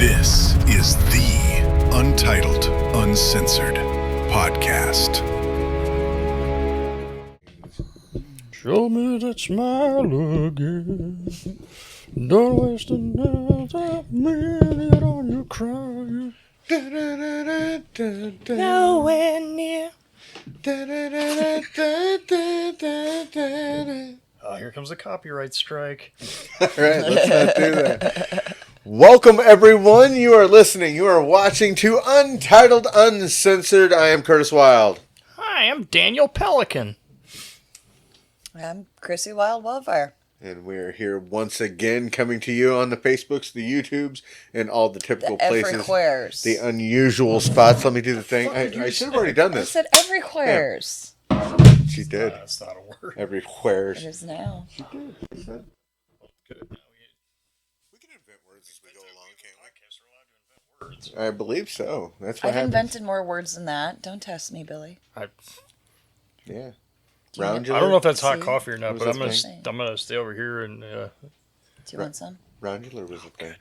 This is the Untitled Uncensored podcast. Show me that smile again. Don't waste another minute on your crying. Nowhere near. Oh, here comes the copyright strike. All right, let's not do that. Welcome, everyone. You are listening. You are watching to Untitled Uncensored. I am Curtis Wild. Hi, I'm Daniel Pelican. I'm Chrissy Wildfire. And we are here once again coming to you on the Facebooks, the YouTubes, and all the typical places. Everywheres. The unusual spots. Let me do the thing. I should have already done I this. said everywheres. She did. That's not a word. Everywheres. It is now. She did. She said. We can invent words as we go along, can't we? I believe so. That's what I've happens. invented more words than that. Don't test me, Billy. Yeah. I don't know if that's hot See? coffee or not, What but was I'm gonna stay over here and Do you want some? Roundular was a thing.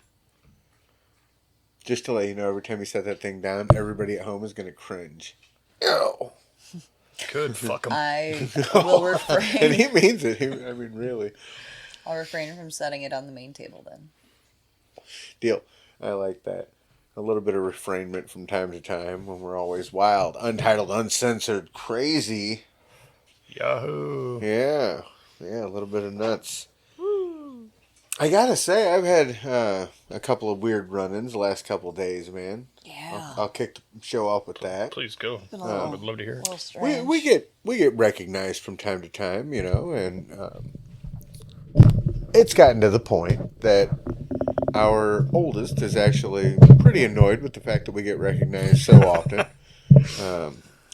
Just to let you know, every time you set that thing down, everybody at home is going to cringe. Ew. could fuck him. I will refrain. And he means it. I mean, really. I'll refrain from setting it on the main table then. Deal. I like that. A little bit of refrainment from time to time when we're always wild, untitled, uncensored, crazy. Yahoo. Yeah. Yeah, a little bit of nuts. I gotta say, I've had a couple of weird run-ins the last couple of days, man. Yeah. I'll kick the show off with that. Please go. Been a I little- would love to hear it. little strange. We get recognized from time to time, you know, and it's gotten to the point that our oldest is actually pretty annoyed with the fact that we get recognized so often.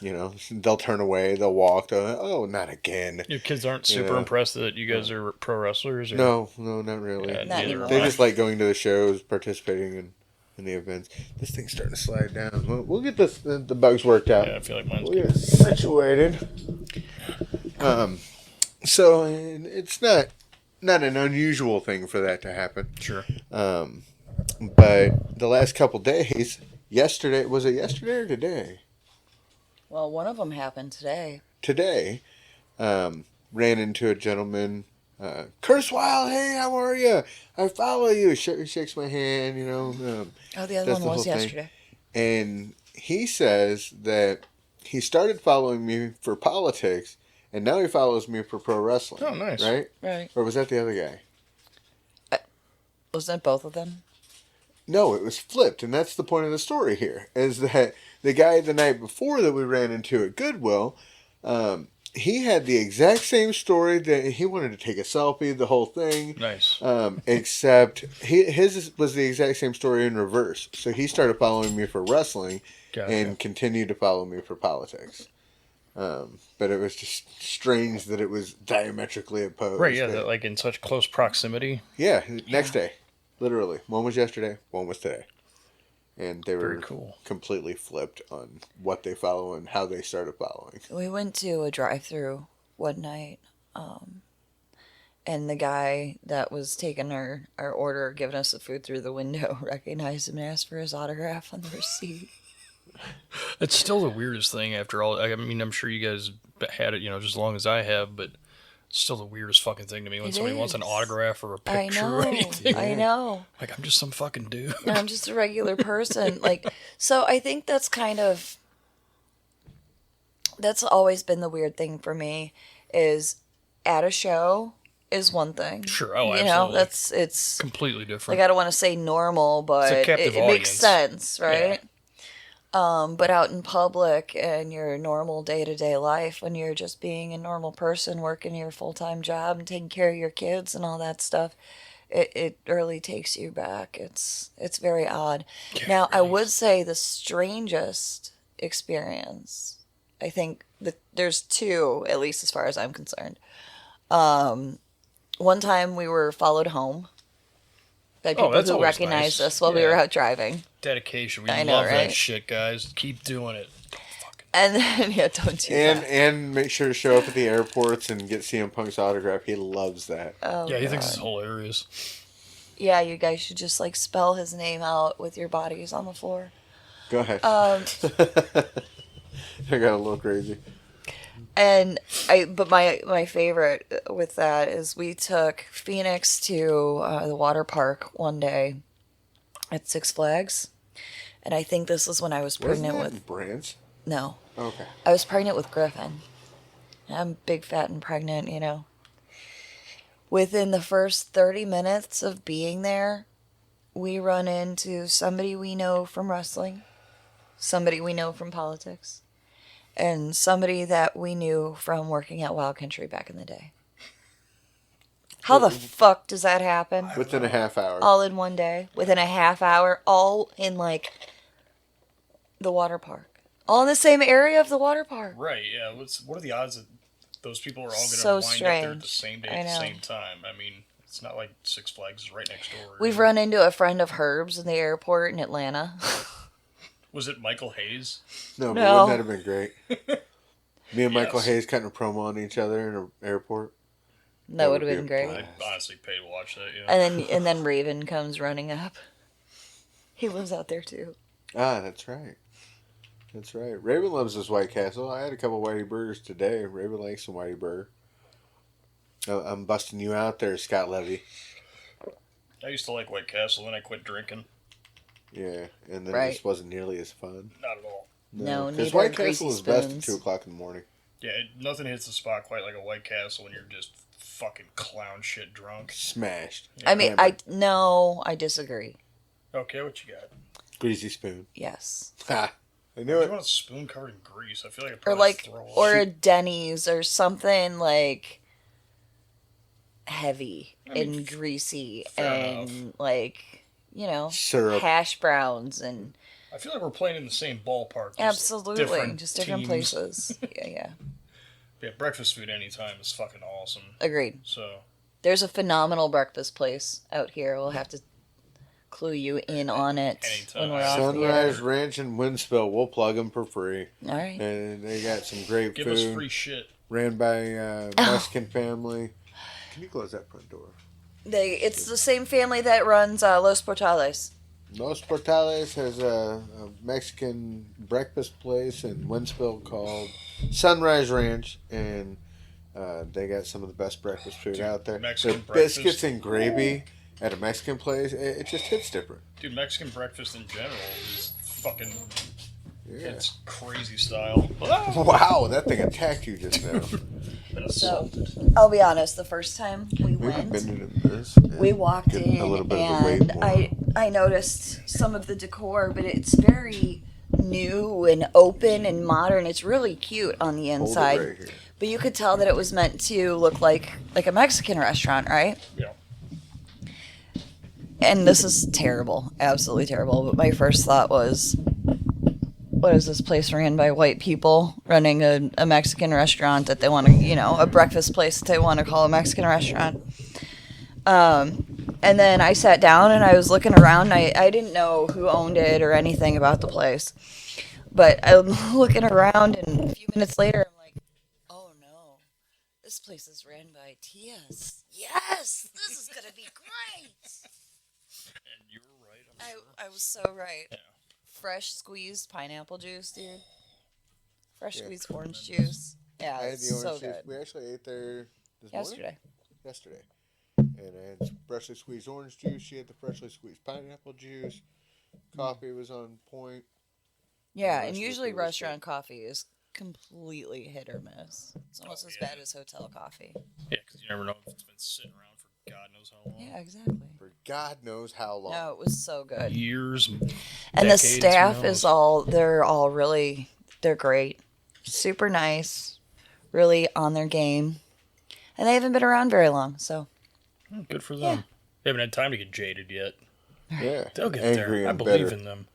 You know, they'll turn away, they'll walk, oh, not again. Your kids aren't super Yeah. impressed that you guys are pro wrestlers? Or? No, not really. Yeah, Not neither anymore. am They I. just like going to the shows, participating in the events. This thing's starting to slide down. We'll get the bugs worked out. Yeah, I feel like mine's We'll good. get it situated. So it's not an unusual thing for that to happen. Sure. But the last couple days, was it yesterday or today? Well, one of them happened today. Today, ran into a gentleman, Curtis Wild, hey, how are you? I follow you. Shakes my hand, you know. Oh, the other That's one the was whole thing. yesterday. And he says that he started following me for politics, and now he follows me for pro wrestling. Oh, nice. Right? Right. Or was that the other guy? Wasn't it both of them? No, it was flipped, and that's the point of the story here, is that the guy the night before that we ran into at Goodwill, he had the exact same story that he wanted to take a selfie, the whole thing. Nice. Except his was the exact same story in reverse. So he started following me for wrestling Gotcha. and continued to follow me for politics. But it was just strange that it was diametrically opposed. Right, yeah, that, like in such close proximity. Yeah, next day. Literally. One was yesterday, one was today. And they were Very cool. completely flipped on what they follow and how they started following. We went to a drive-through one night, and the guy that was taking our order, giving us the food through the window, recognized him and asked for his autograph on the receipt. It's still the weirdest thing after all. I mean, I'm sure you guys had it, just as long as I have, but it's still the weirdest fucking thing to me when It somebody wants an is. autograph or a I picture know, or anything. I know. Like, I'm just some fucking dude. I'm just a regular person. So I think that's always been the weird thing for me is at a show is one thing. Sure, oh, You absolutely. know, it's Completely different. like, I don't want to say normal, but it captive makes audience. sense, right? But out in public and your normal day-to-day life, when you're just being a normal person working your full-time job and taking care of your kids and all that stuff, it really takes you back. It's very odd. Yeah, Now, it I really would say the strangest experience, I think that there's two, at least as far as I'm concerned. One time we were followed home by people that's who always recognized nice. us while we Yeah. were out driving. Dedication. We I know, love right? that shit, guys. Keep doing it. And then, don't do that. And make sure to show up at the airports and get CM Punk's autograph. He loves that. Oh, Yeah, he thinks God. it's hilarious. Yeah, you guys should just like spell his name out with your bodies on the floor. Go ahead. Um, I got a little crazy. but my favorite with that is we took Phoenix to the water park one day at Six Flags, and I think this was when I was Wasn't pregnant that with in Brands? no, Okay. I was pregnant with Griffin. I'm big, fat, and pregnant, you know. Within the first 30 minutes of being there, we run into somebody we know from wrestling, somebody we know from politics, and somebody that we knew from working at Wild Country back in the day. How the fuck does that happen? Within a half hour. All in one day, within a half hour, all in like the water park. All in the same area of the water park. Right, yeah. What are the odds that those people are all going to So wind up there at the strange. same day I at the know. same time? I mean, it's not like Six Flags is right next door. We've run into a friend of Herb's in the airport in Atlanta. Was it Michael Hayes? No, but No. wouldn't that have been great? Me and Michael Yes. Hayes cutting a promo on each other in an airport. That would have be been a great. blast. I'd honestly pay to watch that, yeah. And then Raven comes running up. He lives out there too. Ah, that's right. That's right. Raven loves his White Castle. I had a couple Whitey Burgers today. Raven likes some Whitey Burger. I'm busting you out there, Scott Levy. I used to like White Castle, then I quit drinking. Yeah, and then it Right. just wasn't nearly as fun. Not at all. No, because neither White Greasy Castle is best at Spoons. 2 o'clock in the morning. Yeah, nothing hits the spot quite like a White Castle when you're just fucking clown shit drunk. Smashed. I mean, Hammered. I disagree. Okay, what you got? Greasy spoon. Yes. Ha! I knew You it. want a spoon covered in grease? I feel like I'd Or probably like, throw up. or a Denny's or something like heavy and greasy fair and like, you know, Syrup. hash browns and I feel like we're playing in the same ballpark. just absolutely just different teams. places. Yeah. Yeah, breakfast food anytime is fucking awesome. Agreed. So, There's a phenomenal breakfast place out here. We'll have to clue you in on it Anytime. when we're off the Sunrise air. Ranch in Winspill. We'll plug them for free. All right. And they got some great give food. us free shit. Ran by a Mexican family. Can you close that front door? It's the same family that runs Los Portales. Los Portales has a Mexican breakfast place in Winspill called Sunrise Ranch, and they got some of the best breakfast food out there. Mexican The biscuits breakfast. and gravy at a Mexican place, it just hits different. Dude, Mexican breakfast in general is fucking. Yeah. It's crazy style. Wow, that thing attacked you just now. Been assaulted. I'll be honest, the first time we Maybe went, bending in this. we walked Getting in a little bit of the weight and more. I noticed some of the decor, but it's very new and open and modern. It's really cute on the Hold it inside. right here. But you could tell that it was meant to look like a Mexican restaurant, right? Yeah. And this is terrible, absolutely terrible. But my first thought was, what is this place ran by white people running a Mexican restaurant that they want to, you know, a breakfast place that they want to call a Mexican restaurant? And then I sat down and I was looking around. I didn't know who owned it or anything about the place. But I'm looking around, and a few minutes later, I'm like, oh no, this place is ran by Tias. Yes, this is going to be great. And you were right, I'm sure. I was so right. Yeah. Fresh squeezed pineapple juice, dude. Fresh Yeah. squeezed orange juice. Yeah, I had it's the orange so juice. good. We actually ate there this Yesterday. Yesterday. And I had some freshly squeezed orange juice. She had the freshly squeezed pineapple juice. Coffee was on point. Yeah, The and rest of the usually food was restaurant coffee is completely hit or miss. It's almost as bad as hotel coffee. Yeah, because you never know if it's been sitting around for God knows how long. Yeah, exactly. For God knows how long. No, it was so good. Years. And decades, the who staff knows? is they're great. Super nice. Really on their game. And they haven't been around very long, so. Good for them. They haven't had time to get jaded yet. Yeah. They'll get Angry there. I and believe bitter. in them.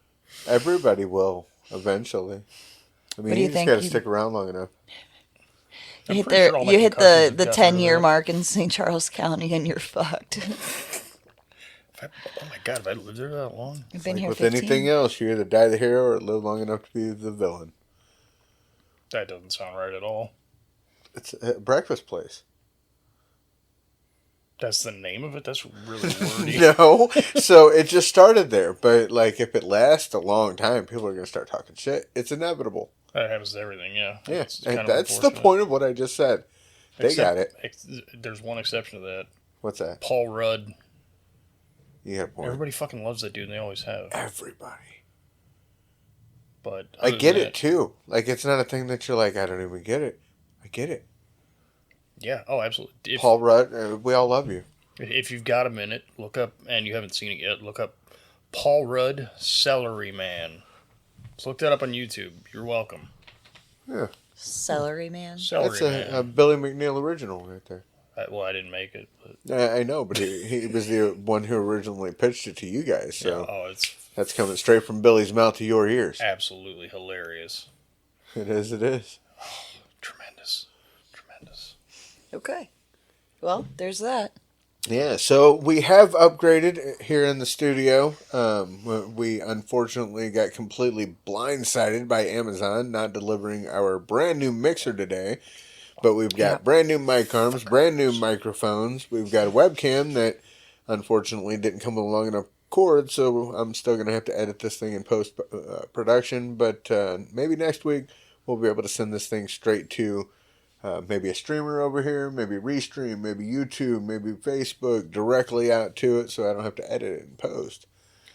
Everybody will, eventually. I mean, What do you you just think? got to stick around long enough. I'm You hit, pretty sure all my you hit concussions the have gotten rid of 10-year that. mark in St. Charles County and you're fucked. Oh my God, have I lived there that long? You've been Like here with 15. anything else, you either die the hero or live long enough to be the villain. That doesn't sound right at all. It's a breakfast place. That's the name of it? That's really wordy. No. So it just started there. But, like, if it lasts a long time, people are going to start talking shit. It's inevitable. That happens to everything, yeah. Yeah. It's And kind of that's the unfortunate. point of what I just said. They got it. There's one exception to that. What's that? Paul Rudd. You got a point. Everybody fucking loves that dude, and they always have. Everybody. But I get it, too. Like, it's not a thing that you're like, I don't even get it. I get it. Yeah, oh, absolutely. Paul Rudd, we all love you. If you've got a minute, look up, and you haven't seen it yet, look up Paul Rudd Celery Man. Just look that up on YouTube. You're welcome. Yeah. Celery Man. Celery That's Man. a Billy McNeil original right there. Well, I didn't make it. But I know, but he was the one who originally pitched it to you guys, so yeah, oh, it's that's coming straight from Billy's mouth to your ears. absolutely hilarious. It is, it is. Tremendous. Tremendous. Okay. Well, there's that. Yeah, so we have upgraded here in the studio. We unfortunately got completely blindsided by Amazon not delivering our brand new mixer today. But we've got brand new mic arms, brand new microphones. We've got a webcam that unfortunately didn't come with a long enough cord, so I'm still going to have to edit this thing in post production. But maybe next week we'll be able to send this thing straight to maybe a streamer over here, maybe Restream, maybe YouTube, maybe Facebook, directly out to it, so I don't have to edit it in post.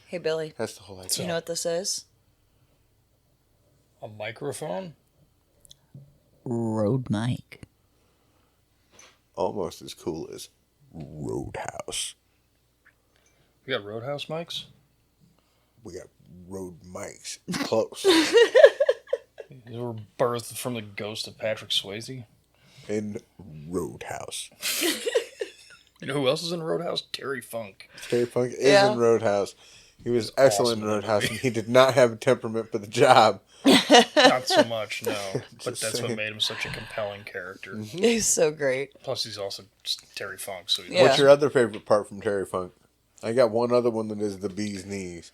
Hey, Billy. That's the whole idea. Do you know what this is? A microphone? Rode mic. Almost as cool as Roadhouse. We got Roadhouse mics? We got Rode mics. Close. They were birthed from the ghost of Patrick Swayze. In Roadhouse. You know who else is in Roadhouse? Terry Funk. Terry Funk is Yeah. in Roadhouse. He was excellent awesome in in that Roadhouse, movie. and he did not have a temperament for the job. Not so much, no. But Just that's what saying. made him such a compelling character. He's so great. Plus, he's also just Terry Funk. So he's Yeah. What's your other favorite part from Terry Funk? I got one other one that is the bee's knees.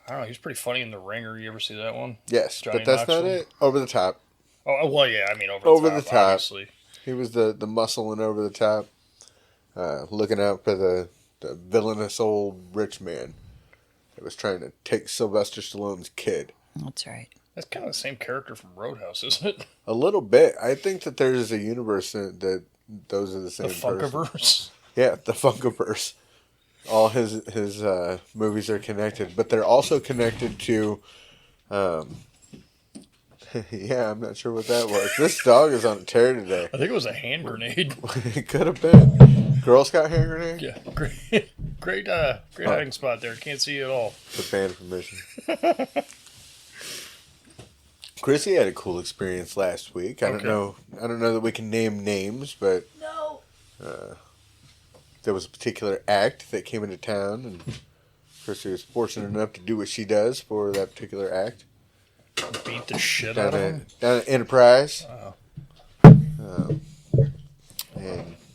I don't know. He was pretty funny in The Ringer. You ever see that one? Yes, Johnny but that's not Knoxville? it. Over the top. Oh, well, yeah. I mean, over Over the the top, top. obviously. He was the muscle and over the top, looking out for the villainous old rich man that was trying to take Sylvester Stallone's kid. That's right. That's kind of the same character from Roadhouse, isn't it? A little bit. I think that there's a universe that those are the same The person. Funkaverse. Yeah, the Funkaverse. All his movies are connected, but they're also connected to. Yeah, I'm not sure what that was. This dog is on a tear today. I think it was a hand grenade. It could have been Girl Scout hand grenade. Yeah, great hiding spot there. Can't see you at all. The band permission. Chrissy had a cool experience last week. I don't know that we can name names, but No. there was a particular act that came into town, and Chrissy was fortunate enough to do what she does for that particular act. Beat the shit Down out of him. at Enterprise. Oh. And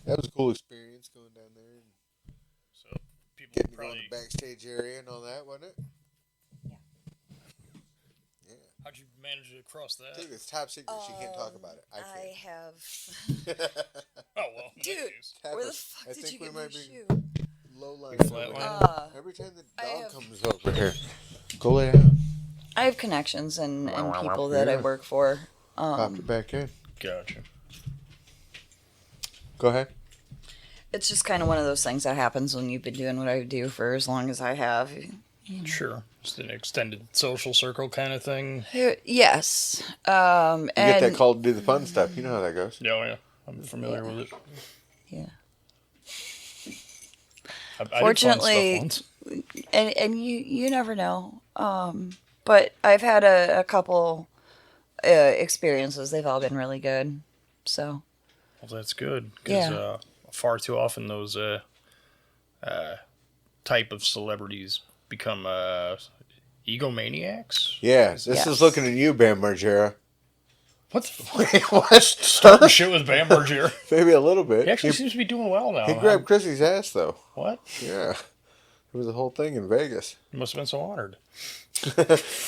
that was a cool experience going down there and So people getting to go in probably. the backstage area and all that, wasn't it? Yeah. How'd you manage to cross that? Dude, it's top secret. She can't talk about it. I I can't. have. Oh well, in that Dude, case. where the Tappers. fuck I did think you we get my might be shoe? low line. Flatline? Every time the I dog have- comes over here, go lay down. I have connections and people that I work for. Pop it back in. Gotcha. Go ahead. It's just kind of one of those things that happens when you've been doing what I do for as long as I have. Sure. Just an extended social circle kind of thing. Yes. You And get that call to do the fun stuff. You know how that goes. Yeah, oh, yeah. I'm familiar with it. Yeah. I did fun Fortunately- stuff once. And you never know. But I've had a couple experiences. They've all been really good. So Well, that's good. Because Yeah. far too often those type of celebrities become egomaniacs. Yeah, this Yes. is looking at you, Bam Margera. What the fuck? Wait, what? Starting shit with Bam Margera. Maybe a little bit. He actually seems to be doing well now. He grabbed Chrissy's ass, though. What? Yeah. It was a whole thing in Vegas. He must have been so honored.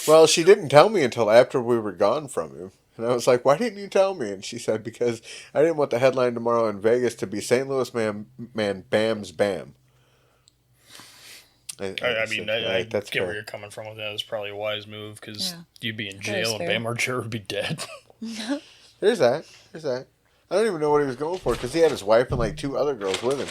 Well, she didn't tell me until after we were gone from him. And I was like, why didn't you tell me? And she said, because I didn't want the headline tomorrow in Vegas to be St. Louis man Bam's Bam. I mean, said, I that's get fair. where you're coming from with that. It's probably a wise move because Yeah. you'd be in That is jail and fair. Bam Margera would be dead. There's that. I don't even know what he was going for because he had his wife and like 2 other girls with him.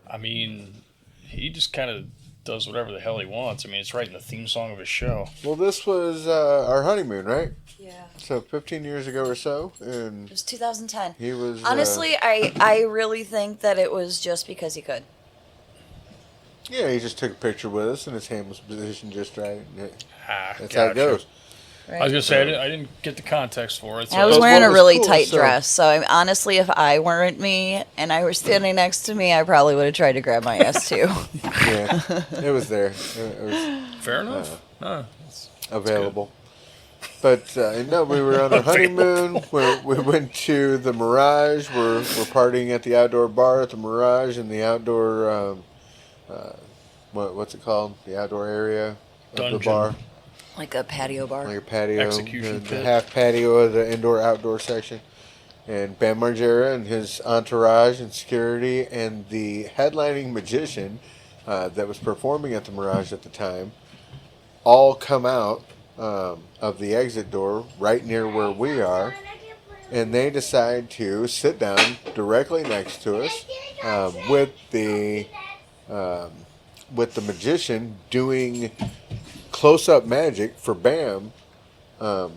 I mean, he just kind of does whatever the hell he wants. I mean, it's right in the theme song of his show. Well, this was our honeymoon, right? Yeah. So 15 years ago or so, and It was 2010. he was Honestly, I really think that it was just because he could. yeah, he just took a picture with us, and his hand was positioned just right. And that's how it gotcha. goes. Right? I was gonna say I didn't get the context for it. So I was But wearing what a was really cool, tight so- dress, so honestly, if I weren't me and I were standing next to me, I probably would have tried to grab my ass too. Yeah, it was there. It was fair enough. No, available. But no, we were on our honeymoon. We went to the Mirage. We're partying at the outdoor bar at the Mirage in the outdoor what's it called? The outdoor area of the Dungeon. bar, Like a patio bar. like a patio, Execution the pit. half patio of the indoor outdoor section. And Bam Margera and his entourage and security and the headlining magician that was performing at the Mirage at the time all come out of the exit door right near where we are, and they decide to sit down directly next to us with the magician doing close-up magic for Bam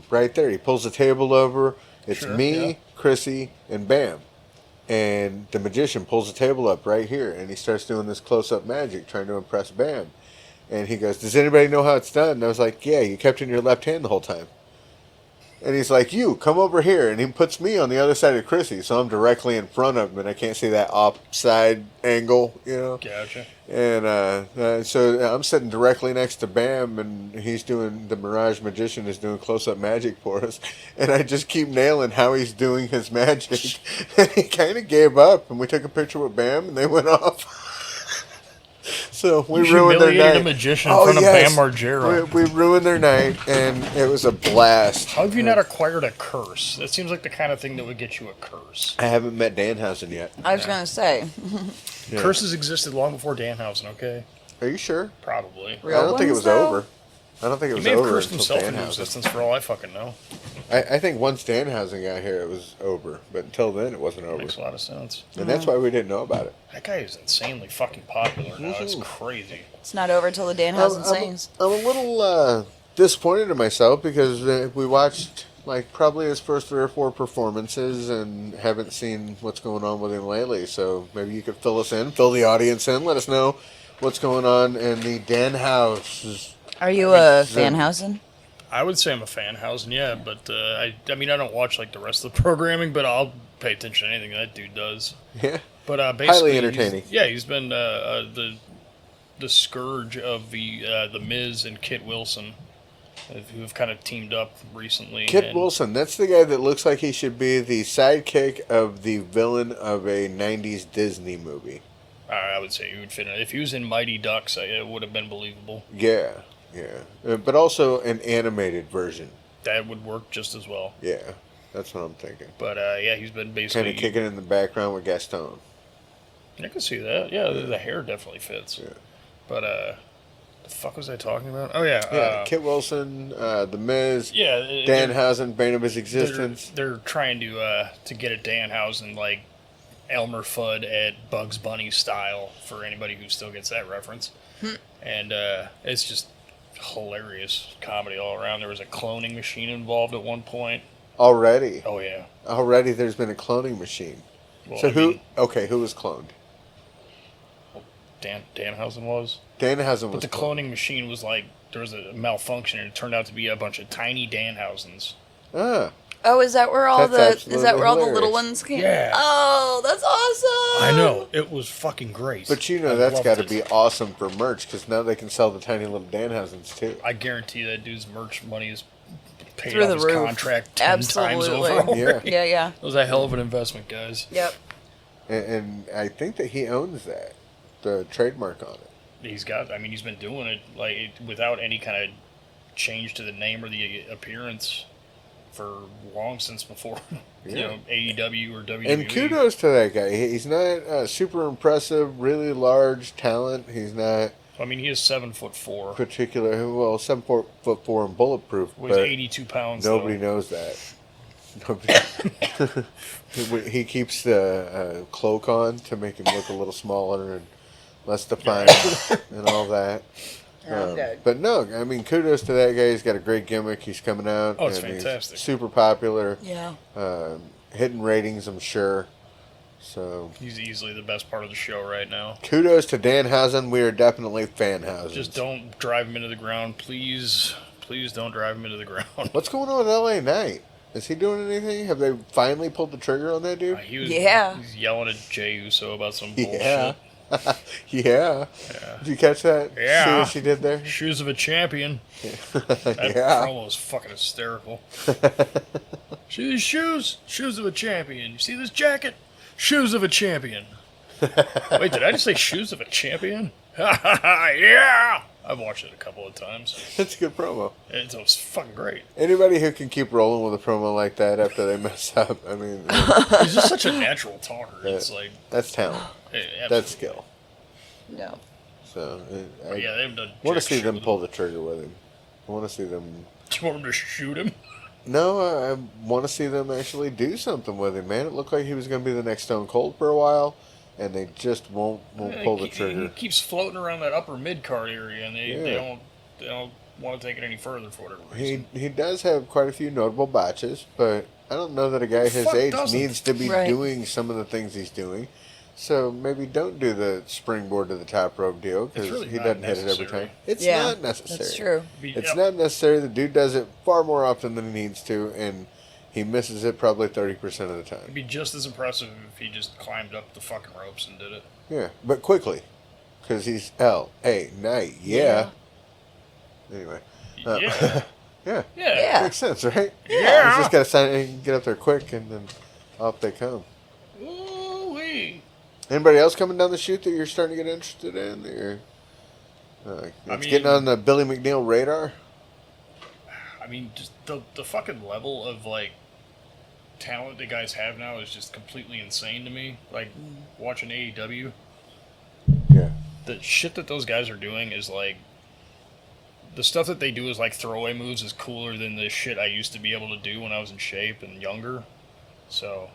right there. He pulls the table over. It's Sure, me, yeah. Chrissy, and Bam. And the magician pulls the table up right here, and he starts doing this close-up magic, trying to impress Bam. And he goes, does anybody know how it's done? And I was like, yeah, you kept it in your left hand the whole time. And he's like, you, come over here. And he puts me on the other side of Chrissy, so I'm directly in front of him, and I can't see that offside angle, you know. Gotcha. And so I'm sitting directly next to Bam, and he's doing, the Mirage Magician is doing close-up magic for us. And I just keep nailing how he's doing his magic. And he kind of gave up, and we took a picture with Bam, and they went off. So we You ruined their humiliated night. a magician in front of Bam Margera. We ruined their night, and it was a blast. How have you not acquired a curse? That seems like the kind of thing that would get you a curse. I haven't met Danhausen yet. I was gonna say, Yeah. Curses existed long before Danhausen, okay? Are you sure? Probably. Real I don't think it ones, was though? over. I don't think it He was may have over cursed until himself into Danhausen. existence for all I fucking know. I think once Danhausen got here, it was over. But until then, it wasn't over. Makes a lot of sense. And that's why we didn't know about it. That guy is insanely fucking popular now. It's crazy. it's not over till the Danhausen sings. I'm a little disappointed in myself because we watched like probably his first 3 or 4 performances and haven't seen what's going on with him lately. So maybe you could fill the audience in, let us know what's going on in the Danhausen. Are you a Fanhausen? I would say I'm a Fanhausen, yeah, but I mean, I don't watch like the rest of the programming, but I'll pay attention to anything that dude does. Yeah. But basically, Highly entertaining. He's been the scourge of the Miz and Kit Wilson, who have kind of teamed up recently. Kit and Wilson, that's the guy that looks like he should be the sidekick of the villain of a 90s Disney movie. I would say he would fit in. If he was in Mighty Ducks, it would have been believable. Yeah. But also an animated version. That would work just as well. Yeah, that's what I'm thinking. But he's been Kind basically. of kicking in the background with Gaston. I can see that. Yeah, the hair definitely fits. Yeah. But the fuck was I talking about? Oh yeah. Yeah, Kit Wilson, The Miz, Yeah. Danhausen, bane of his existence. They're trying to get a Danhausen like Elmer Fudd at Bugs Bunny style for anybody who still gets that reference. And it's just hilarious comedy all around. There was a cloning machine involved at one point. Already Oh yeah. there's been a cloning machine. Well, So I who mean, was cloned? Danhausen was. Danhausen was But the cloning machine was like there was a malfunction and it turned out to be a bunch of tiny Danhausens. Ah, Oh, is that where all That's the little hilarious. ones came? Yeah. Oh, that's awesome. I know. It was fucking great. but you know I that's loved got to it. be awesome for merch because now they can sell the tiny little Danhausens too. I guarantee that dude's merch money is paid Through off the his roof. contract 10 times Absolutely. over. Yeah. Yeah. It was a hell of an investment, guys. Yep. And I think that he owns that, the trademark on it. He's been doing it like without any kind of change to the name or the appearance for long since before, Yeah. AEW or WWE. And kudos to that guy. He's not super impressive, really large talent. He's not I mean, he is 7'4". particular. Well, 7'4" and bulletproof, Weighs but 82 pounds. nobody though. knows that. Nobody. He keeps the cloak on to make him look a little smaller and less defined and all that. But no, I mean, kudos to that guy. He's got a great gimmick. He's coming out. Oh, it's and fantastic. He's super popular. Yeah. Hitting ratings, I'm sure. So He's easily the best part of the show right now. kudos to Danhausen. We are definitely fanhausen. Just don't drive him into the ground, please. Please don't drive him into the ground. What's going on with LA Knight? Is he doing anything? Have they finally pulled the trigger on that dude? He's yelling at Jey Uso about some bullshit. Yeah. Yeah. Did you catch that? Yeah. See what she did there? Shoes of a champion. That Yeah. promo was fucking hysterical. See these shoes? Shoes of a champion. You see this jacket? Shoes of a champion. Wait, did I just say shoes of a champion? Yeah! I've watched it a couple of times. That's a good promo. It was fucking great. Anybody who can keep rolling with a promo like that after they mess up, I mean, He's just such a natural talker. It's like... that's talent. Absolutely. That's skill. No. So, Yeah, they haven't done I want to jack see shit them with pull the trigger with him. I want to see them. him. Do you want him to shoot him? No, I want to see them actually do something with him, man. It looked like he was going to be the next Stone Cold for a while, and they just won't pull the trigger. He keeps floating around that upper mid card area, and they don't want to take it any further for whatever reason. He does have quite a few notable botches, but I don't know that a guy his fuck age doesn't? needs to be Right. doing some of the things he's doing. So maybe don't do the springboard to the top rope deal because really he not doesn't hit it every necessary. time. It's Yeah, not necessary. That's true. It's not necessary. The dude does it far more often than he needs to, and he misses it probably 30% of the It'd time. be just as impressive if he just climbed up the fucking ropes and did it. Yeah, but quickly, because he's L.A. Knight. Yeah. Anyway. Yeah. Yeah. Yeah. Makes sense, right? Yeah. He's just got to sign and get up there quick, and then off they come. Ooh-wee. Anybody else coming down the chute that you're starting to get interested in? Or, it's getting on the Billy McNeil radar? I mean, just the fucking level of, like, talent the guys have now is just completely insane to me. Like, watching AEW, Yeah. the shit that those guys are doing is, like, the stuff that they do is, like, throwaway moves is cooler than the shit I used to be able to do when I was in shape and younger. So,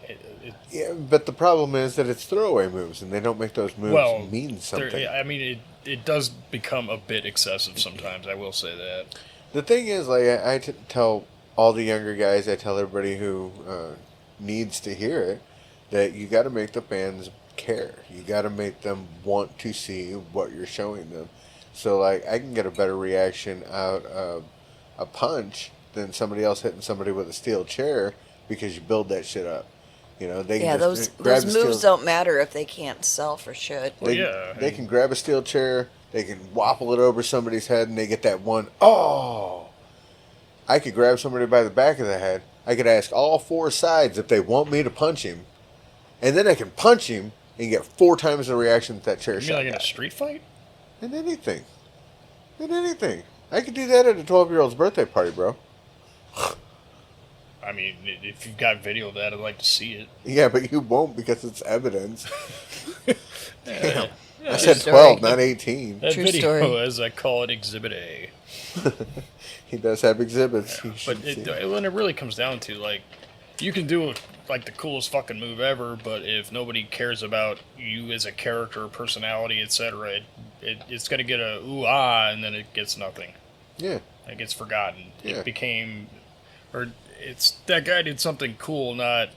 Yeah, but the problem is that it's throwaway moves, and they don't make those moves mean something. I mean, it does become a bit excessive sometimes, I will say that. The thing is, like, I tell all the younger guys, I tell everybody who needs to hear it, that you got to make the fans care. You got to make them want to see what you're showing them. So, like, I can get a better reaction out of a punch than somebody else hitting somebody with a steel chair because you build that shit up. You know, they can those grab a moves steel, don't matter if they can't sell for shit. They can grab a steel chair, they can whopple it over somebody's head, and they get that one, oh! I could grab somebody by the back of the head. I could ask all four sides if they want me to punch him, and then I can punch him and get 4 times the reaction that chair You shot mean like in a got. street fight? In anything. In anything. I could do that at a 12-year-old's birthday party, bro. I mean, if you've got video of that, I'd like to see it. Yeah, but you won't because it's evidence. Damn. Yeah, I said story. 12, not 18. that True video, story. as I call it, Exhibit A. He does have exhibits. You But should see. when it really comes down to, like, you can do, like, the coolest fucking move ever, but if nobody cares about you as a character, personality, etc., it's going to get a ooh-ah, and then it gets nothing. Yeah. It gets forgotten. Yeah. It became... Or it's... That guy did something cool, not...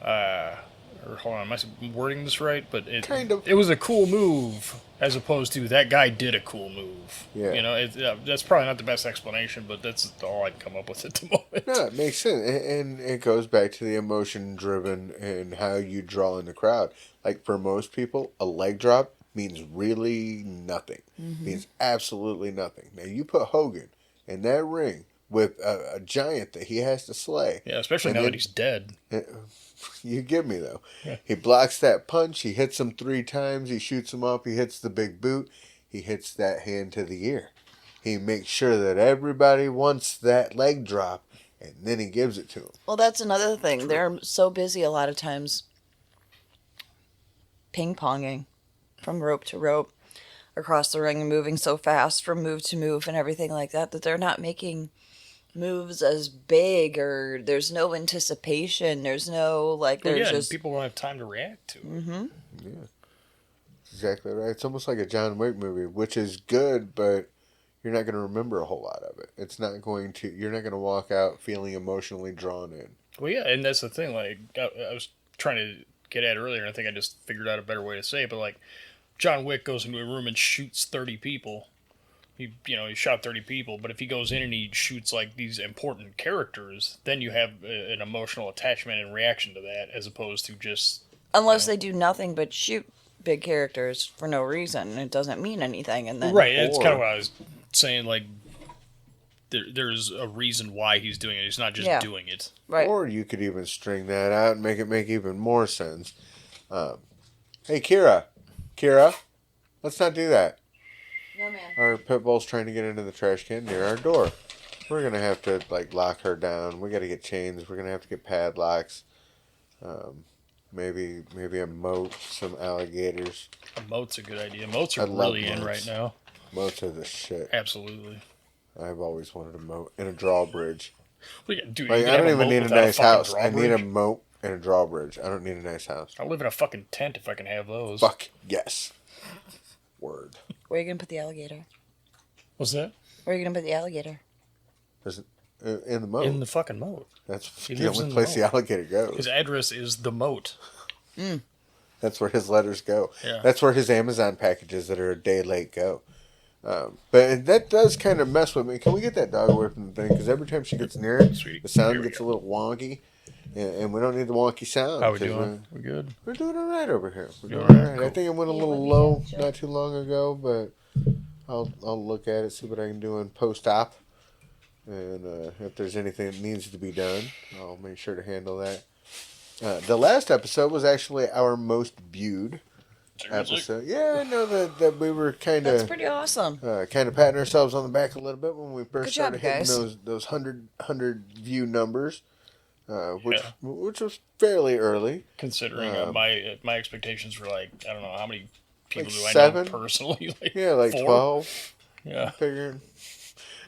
or hold on, am I wording this right? But Kind of. It was a cool move, as opposed to that guy did a cool move. Yeah. You know, that's probably not the best explanation, but that's all I can come up with at the moment. No, it makes sense. And it goes back to the emotion-driven and how you draw in the crowd. Like, for most people, a leg drop means really nothing. Means absolutely nothing. Now, you put Hogan in that ring with a giant that he has to slay. Yeah, especially And now then- that he's dead. You give me, though. Yeah. He blocks that punch. He hits him 3 times. He shoots him up. He hits the big boot. He hits that hand to the ear. He makes sure that everybody wants that leg drop. and then he gives it to him. Well, that's another thing. They're so busy a lot of times ping-ponging from rope to rope across the ring and moving so fast from move to move and everything like that they're not making moves as big, or there's no anticipation. There's no, like, there's just... people don't have time to react to it. Mm-hmm. Yeah. Exactly right. It's almost like a John Wick movie, which is good, but you're not going to remember a whole lot of it. You're not going to walk out feeling emotionally drawn in. Well, yeah, and that's the thing. Like, I was trying to get at earlier, and I think I just figured out a better way to say it, but, like, John Wick goes into a room and shoots 30 people. He shot 30 people, but if he goes in and he shoots, like, these important characters, then you have an emotional attachment and reaction to that, as opposed to just... Unless they do nothing but shoot big characters for no reason. It doesn't mean anything. And then... Right, that's kind of what I was saying, like, there's a reason why he's doing it. He's not just doing it. Right. Or you could even string that out and make it make even more sense. Hey, Kira, let's not do that. No, man. Our pit bull's trying to get into the trash can near our door. We're going to have to, like, lock her down. We got to get chains. We're going to have to get padlocks. Maybe a moat, some alligators. A moat's a good idea. Moats are really in right now. Moats are the shit. Absolutely. I've always wanted a moat and a drawbridge. Well, yeah, dude, Like, I don't even need a nice house. I need a moat and a drawbridge. I don't need a nice house. I'll live in a fucking tent if I can have those. Fuck yes. Word. Where are you going to put the alligator? What's that? Where are you going to put the alligator? In the moat. In the fucking moat. That's the only place the alligator goes. His address is the moat. Mm. That's where his letters go. Yeah. That's where his Amazon packages that are a day late go. But that does kind of mess with me. Can we get that dog away from the thing? Because every time she gets near it, Sweetie. the sound Here we gets go. a little wonky. And we don't need the wonky sound. How we doing? We good? We're doing all right over here. We're doing All right, all right. I think I went a little low not too long ago, but I'll look at it, see what I can do in post-op. And if there's anything that needs to be done, I'll make sure to handle that. The last episode was actually our most viewed episode. Yeah, I know that we were kind That's of pretty awesome. kind of patting ourselves on the back a little bit when we first Good job, started hitting guys. those 100 view numbers, which was fairly early. Considering my expectations were like, I don't know, how many people Like do I 7? know personally? Like 4? 12. Yeah. Figuring.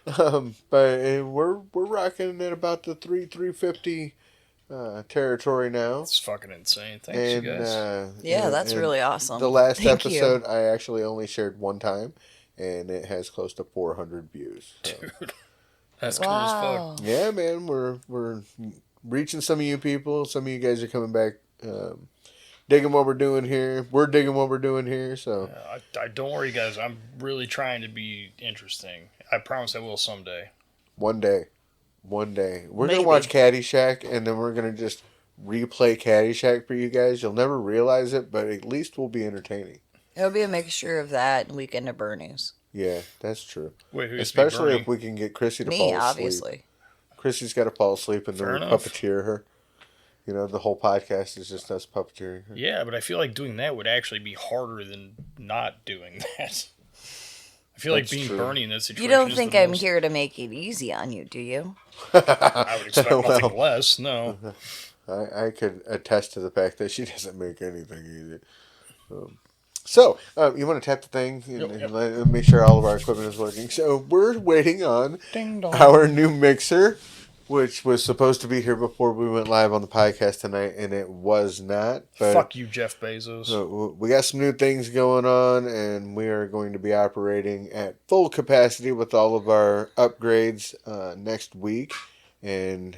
But we're rocking at about the 350 territory now. It's fucking insane. Thanks, you guys. Yeah, that's really awesome. The last Thank you. episode I actually only shared one time, and it has close to 400 views. So. Dude, that's cool as Wow. fuck. Yeah, man, we're reaching some of you people. Some of you guys are coming back, digging what we're doing here. We're digging what we're doing here. So I don't worry, guys. I'm really trying to be interesting. I promise I will someday. one day, we're Maybe. gonna watch Caddyshack, and then we're gonna just replay Caddyshack for you guys. You'll never realize it, but at least we'll be entertaining. It'll be a mixture of that and Weekend at Bernie's. Yeah, that's true. Wait, who's Especially if we can get Chrissy to fall Me, asleep. obviously. Chrissy's got to fall asleep, and then Fair we enough. puppeteer her. You know, the whole podcast is just us puppeteering her. Yeah, but I feel like doing that would actually be harder than not doing that. I feel like That's being true. Bernie in that situation. You don't is think the I'm most- here to make it easy on you, do you? I would expect Well. nothing less. No. I could attest to the fact that she doesn't make anything easy. So, you want to tap the thing and make sure all of our equipment is working. So, we're waiting on Ding dong. our new mixer, which was supposed to be here before we went live on the podcast tonight, and it was not. But Fuck you, Jeff Bezos. So we got some new things going on, and we are going to be operating at full capacity with all of our upgrades next week. And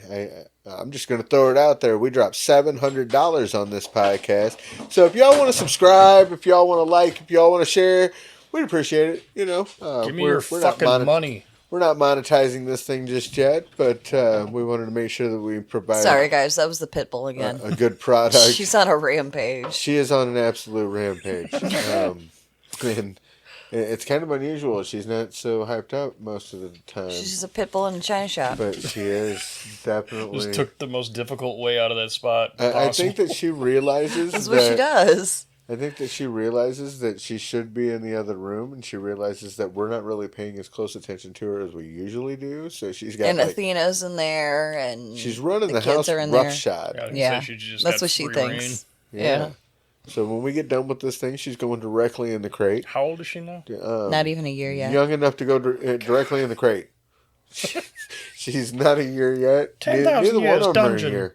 I'm just going to throw it out there. We dropped $700 on this podcast. So if y'all want to subscribe, if y'all want to like, if y'all want to share, we'd appreciate it. You know, Give me your fucking money. We're not monetizing this thing just yet, but we wanted to make sure that we provide Sorry, guys. That was the pit bull again. a good product. She's on a rampage. She is on an absolute rampage. And it's kind of unusual. She's not so hyped up most of the time. She's a pit bull in a china shop. But she is definitely... Just took the most difficult way out of that spot. I possible. think that she realizes That's what she does. I think that she realizes that she should be in the other room, and she realizes that we're not really paying as close attention to her as we usually do. So she's got And Athena's in there, and she's running the kids house are in there. roughshod. I was gonna Yeah, say she just that's got what she free thinks. reign. Yeah. So when we get done with this thing, she's going directly in the crate. How old is she now? Not even a year yet. Young enough to go directly in the crate. She's not a year yet. 10,000 Neither one years of them are a dungeon. year.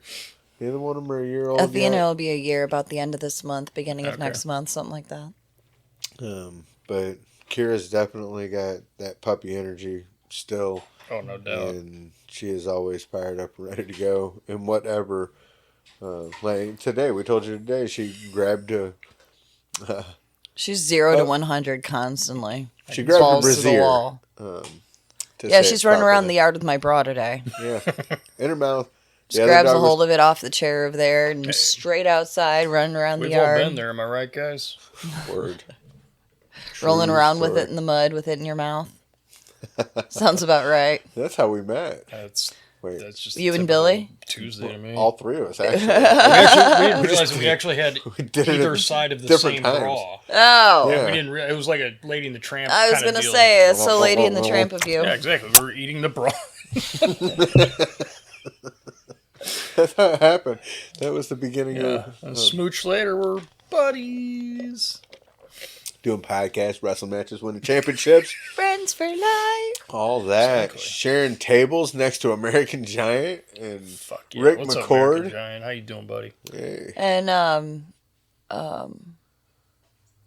Neither one of them are a year old Athena yet. will be a year about the end of this month, beginning of Okay. next month, something like that. But Kira's definitely got that puppy energy still. Oh, no doubt. And she is always fired up and ready to go. And whatever. Like today, we told you today, she grabbed a... She's 0 to 100 constantly. She grabbed Balls a to the brassiere. wall. To Yeah, say she's it running around properly. the yard with my bra today. Yeah. In her mouth. Just grabs a hold of it off the chair over there and straight outside, running around We've the all yard. been there, am I right, guys? Word. Rolling True around with story. it in the mud with it in your mouth. Sounds about right. That's how we met. That's just You and typical Billy? Tuesday to me. All three of us, actually. we didn't realize that we actually had did it either at side of the different same times. bra. Oh, Yeah. We didn't realize it was like a Lady and the Tramp. I was kinda going to deal. say, it's so Lady and the Tramp of you. Yeah, exactly. We were eating the bra. That's how it happened. That was the beginning Yeah. of And smooch later, we're buddies. doing podcasts, wrestling matches, winning championships, Friends for life. all that. Exactly. Sharing tables next to American Giant and Fuck yeah. Rick What's up, McCord. American Giant? How you doing, buddy? Hey, And,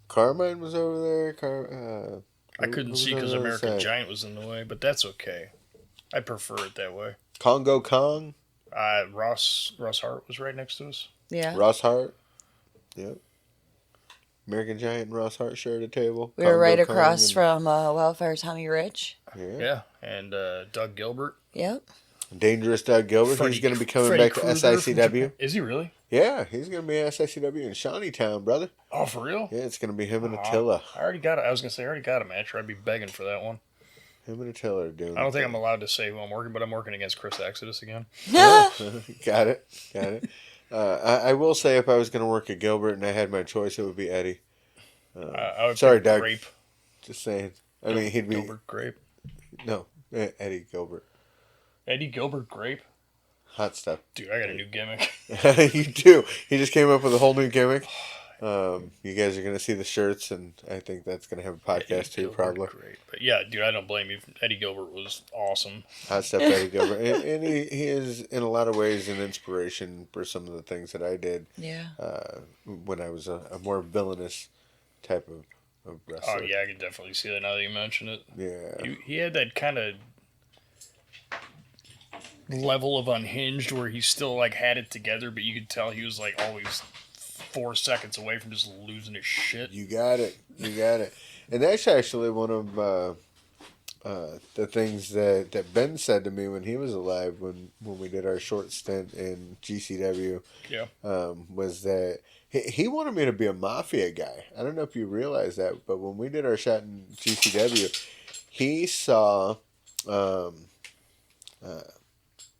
Carmine was over there. I couldn't see because American Giant was in the way, but that's okay. I prefer it that way. Congo Kong, Ross Hart was right next to us. yeah. Ross Hart. Yep. American Giant and Ross Hart shared a table. We were right Congo Kong across and- from Wildfire Tommy Rich. Yeah. Yeah, and Doug Gilbert. Yep. Dangerous Doug Gilbert. He's going to be coming Freddy back to Krueger from SICW. Japan. Is he really? Yeah, he's going to be at SICW in Shawneetown, brother. Oh, for real? Yeah, it's going to be him and Attila. I already got it. I was gonna say I already got a match. I'd be begging for that one. Him and Attila are doing I don't the think I'm thing. allowed to say who I'm working, but I'm working against Chris Exodus again. Got it. I will say if I was going to work at Gilbert and I had my choice, it would be Eddie. I would Sorry, pick Doug. Grape. Just saying. I mean, he'd be... Gilbert Grape. No, Eddie Gilbert. Eddie Gilbert Grape. Hot stuff. Dude, I got a new gimmick. You do. He just came up with a whole new gimmick. You guys are going to see the shirts, and I think that's going to have a podcast Eddie too, Gilbert probably. Grape. But yeah, dude, I don't blame you. Eddie Gilbert was awesome. Hot stuff, Eddie Gilbert. And he is, in a lot of ways, an inspiration for some of the things that I did Yeah. when I was a more villainous type of wrestler. Oh yeah, I can definitely see that now that you mention it. Yeah. He had that kind of level of unhinged where he still like had it together, but you could tell he was like always 4 seconds away from just losing his shit. You got it. And that's actually one of the things that Ben said to me when he was alive, when we did our short stint in GCW, Yeah. was that he wanted me to be a mafia guy. I don't know if you realize that, but when we did our shot in GCW, he saw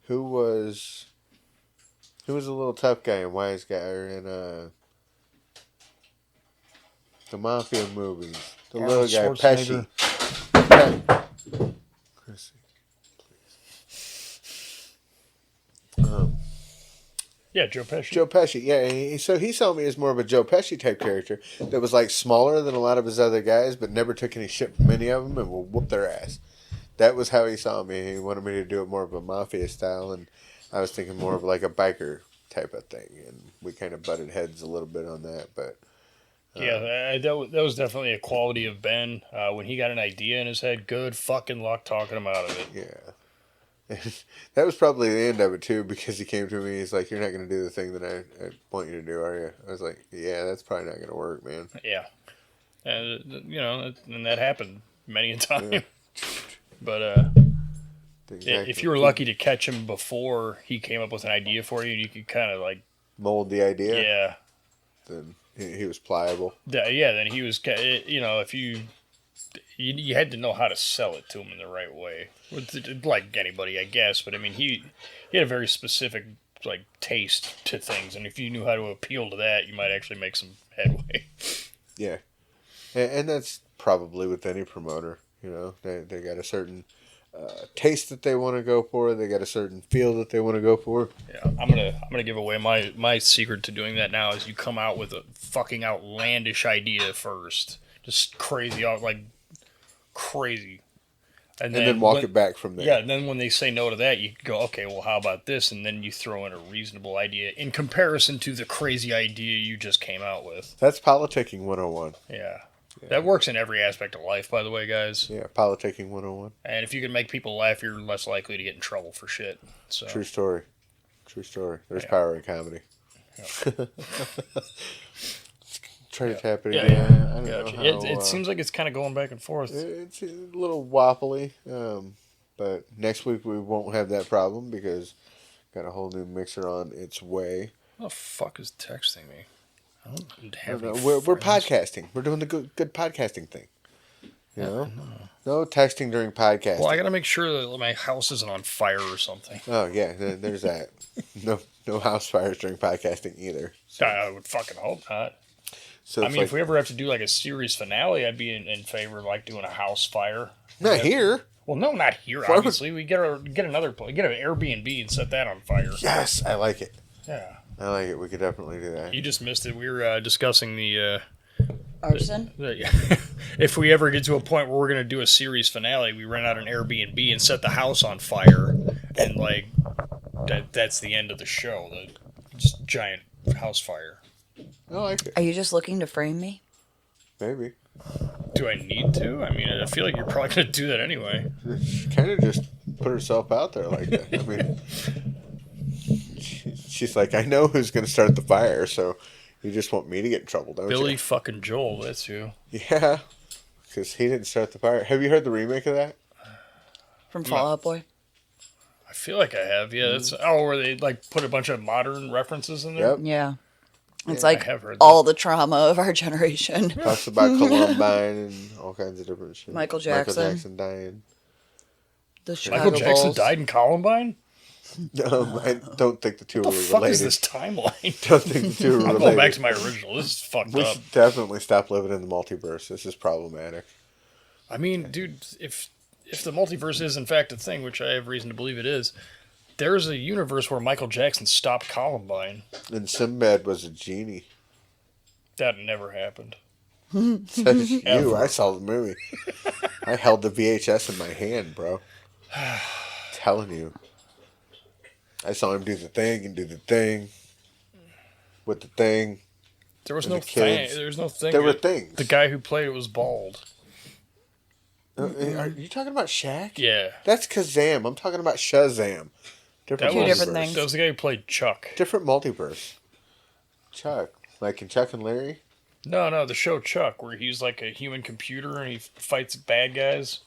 who was a little tough guy and wise guy in the mafia movies. The little Arnold guy, Pesci. Schwarzenegger. Chrissy, Yeah, Joe Pesci. Joe Pesci, yeah. So he saw me as more of a Joe Pesci type character that was like smaller than a lot of his other guys, but never took any shit from any of them and would whoop their ass. That was how he saw me. He wanted me to do it more of a mafia style, and I was thinking more of like a biker type of thing. And we kind of butted heads a little bit on that, but Yeah, that was definitely a quality of Ben. When he got an idea in his head, good fucking luck talking him out of it. yeah. That was probably the end of it too, because he came to me. He's like, "You're not going to do the thing that I want you to do, are you?" I was like, "Yeah, that's probably not going to work, man." Yeah. And, and that happened many a time. Yeah. But Exactly. if you were lucky to catch him before he came up with an idea for you, you could kind of like, mold the idea, yeah. then he was pliable. Yeah, then he was, if you had to know how to sell it to him in the right way. Like anybody, I guess. But I mean, he had a very specific like taste to things, and if you knew how to appeal to that, you might actually make some headway. Yeah. And that's probably with any promoter. You know, they got a certain taste that they want to go for. They got a certain feel that they want to go for. Yeah, I'm gonna give away my secret to doing that now is you come out with a fucking outlandish idea first, just crazy, like crazy, And then walk it back from there. Yeah, and then when they say no to that, you go, okay, well, how about this? And then you throw in a reasonable idea in comparison to the crazy idea you just came out with. That's politicking 101. Yeah. That works in every aspect of life, by the way, guys. Yeah, politicking 101. And if you can make people laugh, you're less likely to get in trouble for shit. So. True story. There's power in comedy. Yeah. Try to tap it Yeah, again. I don't Gotcha. know how, It seems like it's kind of going back and forth. It's a little wobbly, but next week we won't have that problem because got a whole new mixer on its way. Who the fuck is texting me? I don't have No, any we're friends. podcasting. We're doing the good podcasting thing. You know? No texting during podcasting. Well, I gotta make sure that my house isn't on fire or something. Oh yeah, there's that. No house fires during podcasting either. I would fucking hope not. So I it's mean, like, if we ever have to do like a series finale, I'd be in favor of like doing a house fire. not here. Well, no, not here. Why would- Obviously, we get another place, get an Airbnb and set that on fire. Yes, I like it. Yeah, I like it. We could definitely do that. you just missed it. We were discussing the Arson? if we ever get to a point where we're gonna do a series finale, we rent out an Airbnb and set the house on fire, and like that's the end of the show. The just giant house fire. I like it. Are you just looking to frame me? Maybe. Do I need to? I mean, I feel like you're probably gonna do that anyway. She kind of just put herself out there like that. I mean, she's like, I know who's going to start the fire, so you just want me to get in trouble, don't Billy you? fucking Joel, that's you. Yeah, because he didn't start the fire. Have you heard the remake of that? From Fall Out Boy? I feel like I have. Yeah, that's where they like put a bunch of modern references in there. Yep. Yeah. It's I like have heard all the trauma of our generation. Talks about Columbine and all kinds of different shit. Michael Jackson. Michael Jackson dying. The Chicago Michael Jackson Bulls. died in Columbine. I don't think the two What were the fuck related. is this timeline? Don't think the two were I'm related. going back to my original. This is fucked We up. should definitely stop living in the multiverse. This is problematic. I mean, dude, if the multiverse is in fact a thing, which I have reason to believe it is, there's a universe where Michael Jackson stopped Columbine. And Sinbad was a genie. That never happened. Says you. Ever. I saw the movie. I held the VHS in my hand, bro. Telling you. I saw him do the thing and do the thing. With the thing. There was And no the kids. thing. There was no thing. There were things. The guy who played it was bald. Are you talking about Shaq? Yeah. That's Kazam. I'm talking about Shazam. Different Two multiverse. different things. That was the guy who played Chuck. Different multiverse. Chuck. Like in Chuck and Larry? No, the show Chuck, where he's like a human computer and he fights bad guys.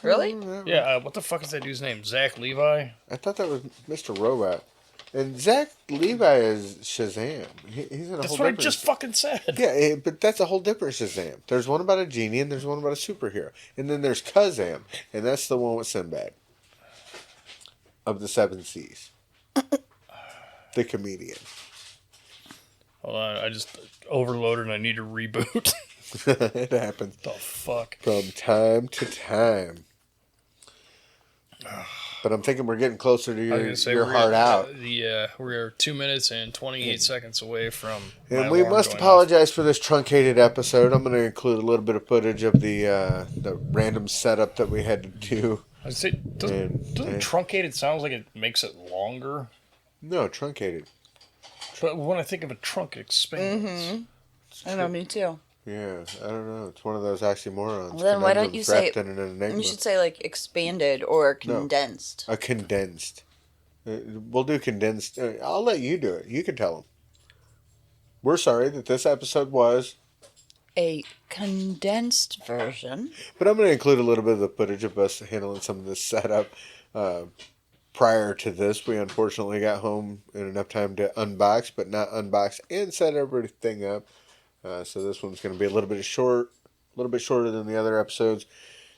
Really? Yeah, what the fuck is that dude's name? Zach Levi? I thought that was Mr. Robot. And Zach Levi is Shazam. He's in a That's whole what I different... just fucking said. Yeah, but that's a whole different Shazam. There's one about a genie and there's one about a superhero. And then there's Kazam, and that's the one with Sinbad. Of the Seven Seas. The comedian. Hold on, I just overloaded and I need to reboot. It happens the fuck? from time to time. But I'm thinking we're getting closer to I was your gonna say your we're heart at, out. We're 2 minutes and 28 seconds away from. And my we alarm must going apologize for this truncated episode. I'm going to include a little bit of footage of the random setup that we had to do. off. I'd say doesn't truncated sounds like it makes it longer. No, truncated. But when I think of a trunk, it expands. I know, me too. Yeah, I don't know. It's one of those oxymorons. Well, then why don't you say- Wrapped in an enigma. You should say, like, expanded or condensed. A condensed. We'll do condensed. I'll let you do it. You can tell them. We're sorry that this episode was. A condensed version. But I'm going to include a little bit of the footage of us handling some of this setup. Prior to this, we unfortunately got home in enough time to unbox, but not unbox and set everything up. So this one's going to be a little bit shorter than the other episodes.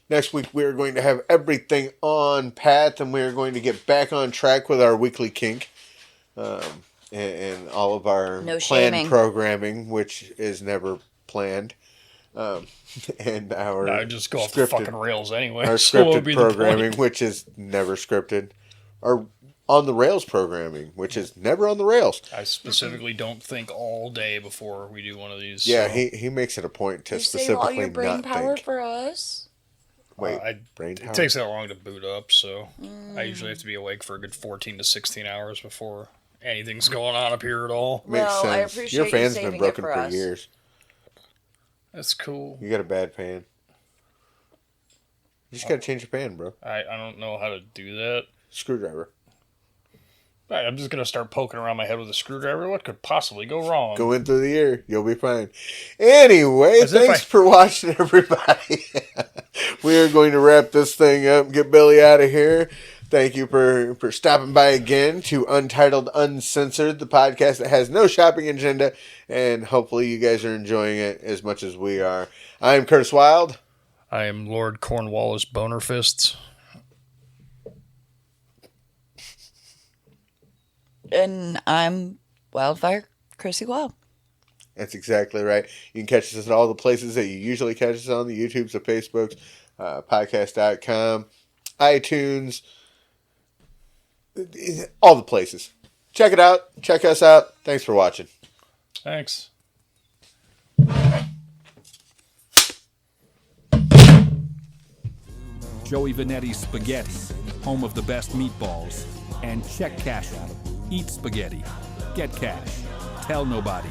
Next week, we are going to have everything on path, and we are going to get back on track with our weekly kink. and all of our No planned shaming. programming, which is never planned, and our I just go off the scripted, fucking rails anyway. our so what would scripted be the programming, point? which is never scripted, our on the rails programming, which is never on the rails. I specifically don't think all day before we do one of these. Yeah, so. he makes it a point to You save specifically all your brain not power think. for us? Wait, I- brain power? It takes that long to boot up, so I usually have to be awake for a good 14 to 16 hours before anything's going on up here at all. Makes Well, I sense. appreciate Your you fan's saving been it broken for for us. years. That's cool. You got a bad fan. You just gotta change your pan, bro. I don't know how to do that. Screwdriver. Right, I'm just going to start poking around my head with a screwdriver. What could possibly go wrong? Go in through the ear. You'll be fine. Anyway, As if thanks I- for watching, everybody. We are going to wrap this thing up. Get Billy out of here. Thank you for stopping by again to Untitled Uncensored, the podcast that has no shopping agenda, and hopefully you guys are enjoying it as much as we are. I'm Curtis Wild. I am Lord Cornwallis Bonerfists. And I'm Wildfire Chrissy Wild. That's exactly right. You can catch us at all the places that you usually catch us on, the YouTubes, the Facebooks, podcast.com, iTunes, all the places. Check it out. Check us out. Thanks for watching. Thanks. Joey Vanetti's Spaghetti, home of the best meatballs, and Check Cashin'. Eat spaghetti. Get cash. Tell nobody.